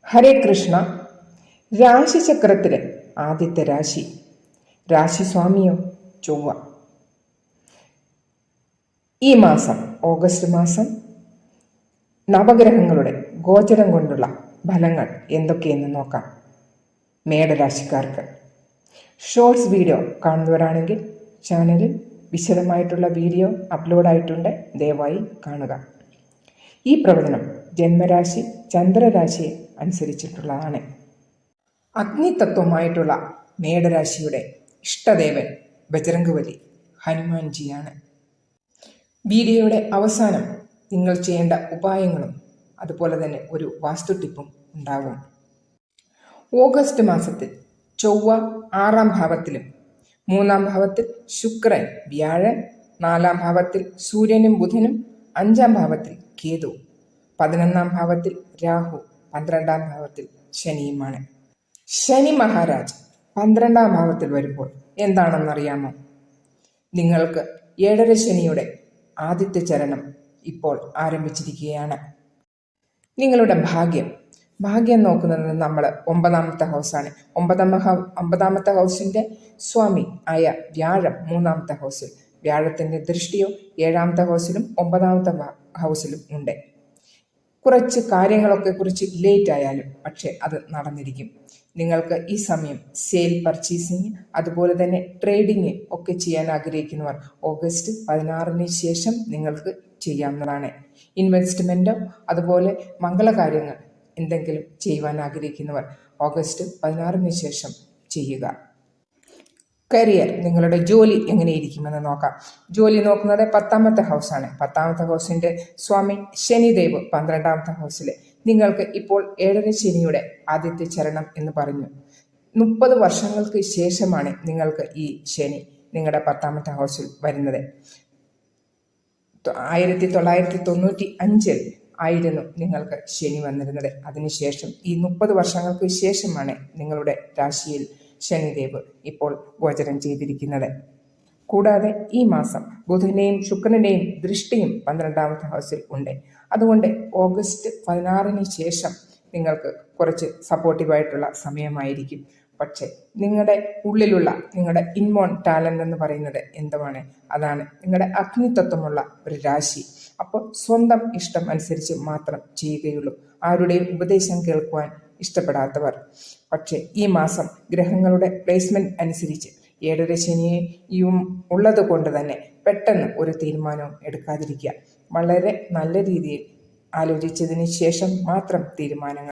ഹരേ കൃഷ്ണ. രാശിചക്രത്തിലെ ആദ്യത്തെ രാശിസ്വാമിയോ ചൊവ്വ. ഈ മാസം ഓഗസ്റ്റ് മാസം നവഗ്രഹങ്ങളുടെ ഗോചരം കൊണ്ടുള്ള ഫലങ്ങൾ എന്തൊക്കെയെന്ന് നോക്കാം. മേടരാശിക്കാർക്ക് ഷോർട്സ് വീഡിയോ കാണുന്നവരാണെങ്കിൽ ചാനലിൽ വിശദമായിട്ടുള്ള വീഡിയോ അപ്ലോഡായിട്ടുണ്ട്, ദയവായി കാണുക. ഈ പ്രവചനം ജന്മരാശി ചന്ദ്രരാശിയെ അനുസരിച്ചിട്ടുള്ളതാണ്. അഗ്നിതത്വമായിട്ടുള്ള മേടരാശിയുടെ ഇഷ്ടദേവൻ ബജരംഗബലി ഹനുമാൻജിയാണ്. വീഡിയോയുടെ അവസാനം നിങ്ങൾ ചെയ്യേണ്ട ഉപായങ്ങളും അതുപോലെ തന്നെ ഒരു വാസ്തു ടിപ്പും ഉണ്ടാകും. ഓഗസ്റ്റ് മാസത്തിൽ ചൊവ്വ 6-ാം ഭാവത്തിലും 3-ാം ഭാവത്തിൽ ശുക്രൻ വ്യാഴൻ, 4-ാം ഭാവത്തിൽ സൂര്യനും ബുധനും, 5-ാം ഭാവത്തിൽ കേതു, 11-ാം ഭാവത്തിൽ രാഹു, 12-ാം ഭാവത്തിൽ ശനിയുമാണ്. ശനി മഹാരാജ് 12-ാം ഭാവത്തിൽ വരുമ്പോൾ എന്താണെന്നറിയാമോ? നിങ്ങൾക്ക് 7.5 ശനിയുടെ ആദ്യത്തെ ചരണം ഇപ്പോൾ ആരംഭിച്ചിരിക്കുകയാണ്. നിങ്ങളുടെ ഭാഗ്യം നോക്കുന്നത് നമ്മൾ 9-ാമത്തെ ഹൗസാണ്. 9-ാമത്തെ ഹൗസിന്റെ സ്വാമി ആയ വ്യാഴം 3-ാമത്തെ ഹൗസിൽ, വ്യാഴത്തിന്റെ ദൃഷ്ടിയോ 7-ാമത്തെ ഹൗസിലും 9-ാമത്തെ ഹൗസിലും ഉണ്ട്. കുറച്ച് കാര്യങ്ങളൊക്കെ കുറിച്ച് ലേറ്റ് ആയാലും പക്ഷെ അത് നടന്നിരിക്കും. നിങ്ങൾക്ക് ഈ സമയം സെയിൽ പർച്ചേസിങ് അതുപോലെ തന്നെ ട്രേഡിങ് ഒക്കെ ചെയ്യാൻ ആഗ്രഹിക്കുന്നവർ ഓഗസ്റ്റ് 16-ന് ശേഷം നിങ്ങൾക്ക് ചെയ്യാവുന്നതാണ്. ഇൻവെസ്റ്റ്മെന്റോ അതുപോലെ മംഗളകാര്യങ്ങൾ എന്തെങ്കിലും ചെയ്യുവാൻ ആഗ്രഹിക്കുന്നവർ ഓഗസ്റ്റ് 16-ന് ശേഷം ചെയ്യുക. കരിയർ, നിങ്ങളുടെ ജോലി എങ്ങനെയിരിക്കുമെന്ന് നോക്കാം. ജോലി നോക്കുന്നത് 10-ാമത്തെ ഹൗസാണ്. 10-ാമത്തെ ഹൗസിന്റെ സ്വാമി ശനിദേവ് 12-ാമത്തെ ഹൗസിൽ. നിങ്ങൾക്ക് ഇപ്പോൾ 7.5 ശനിയുടെ ആദ്യത്തെ ചരണം എന്ന് പറഞ്ഞു. 30 വർഷങ്ങൾക്ക് ശേഷമാണ് നിങ്ങൾക്ക് ഈ ശനി നിങ്ങളുടെ 10-ാമത്തെ ഹൗസിൽ വരുന്നത്. 1995 ആയിരുന്നു നിങ്ങൾക്ക് ശനി വന്നിരുന്നത്. അതിനുശേഷം ഈ 30 വർഷങ്ങൾക്ക് ശേഷമാണ് നിങ്ങളുടെ രാശിയിൽ ശനിദേവ് ഇപ്പോൾ ഗോചരം ചെയ്തിരിക്കുന്നത്. കൂടാതെ ഈ മാസം ബുധനെയും ശുക്രനെയും ദൃഷ്ടിയും 12-ാമത്തെ ഹൗസിൽ ഉണ്ട്. അതുകൊണ്ട് ഓഗസ്റ്റ് 16-ന് ശേഷം നിങ്ങൾക്ക് കുറച്ച് സപ്പോർട്ടീവായിട്ടുള്ള സമയമായിരിക്കും. പക്ഷെ നിങ്ങളുടെ ഉള്ളിലുള്ള നിങ്ങളുടെ ഇൻമോൺ ടാലന്റ് എന്ന് പറയുന്നത് എന്തുമാണ്? അതാണ് നിങ്ങളുടെ അഗ്നിതത്വമുള്ള ഒരു രാശി. അപ്പോൾ സ്വന്തം ഇഷ്ടം അനുസരിച്ച് മാത്രം ചെയ്യുകയുള്ളൂ. ആരുടെയും ഉപദേശം കേൾക്കുവാൻ ഇഷ്ടപ്പെടാത്തവർ. പക്ഷെ ഈ മാസം ഗ്രഹങ്ങളുടെ പ്ലേസ്മെന്റ് അനുസരിച്ച് 7.5 ശനിയും ഉള്ളത് കൊണ്ട് തന്നെ പെട്ടെന്ന് ഒരു തീരുമാനവും എടുക്കാതിരിക്കുക. വളരെ നല്ല രീതിയിൽ ആലോചിച്ചതിന് ശേഷം മാത്രം തീരുമാനങ്ങൾ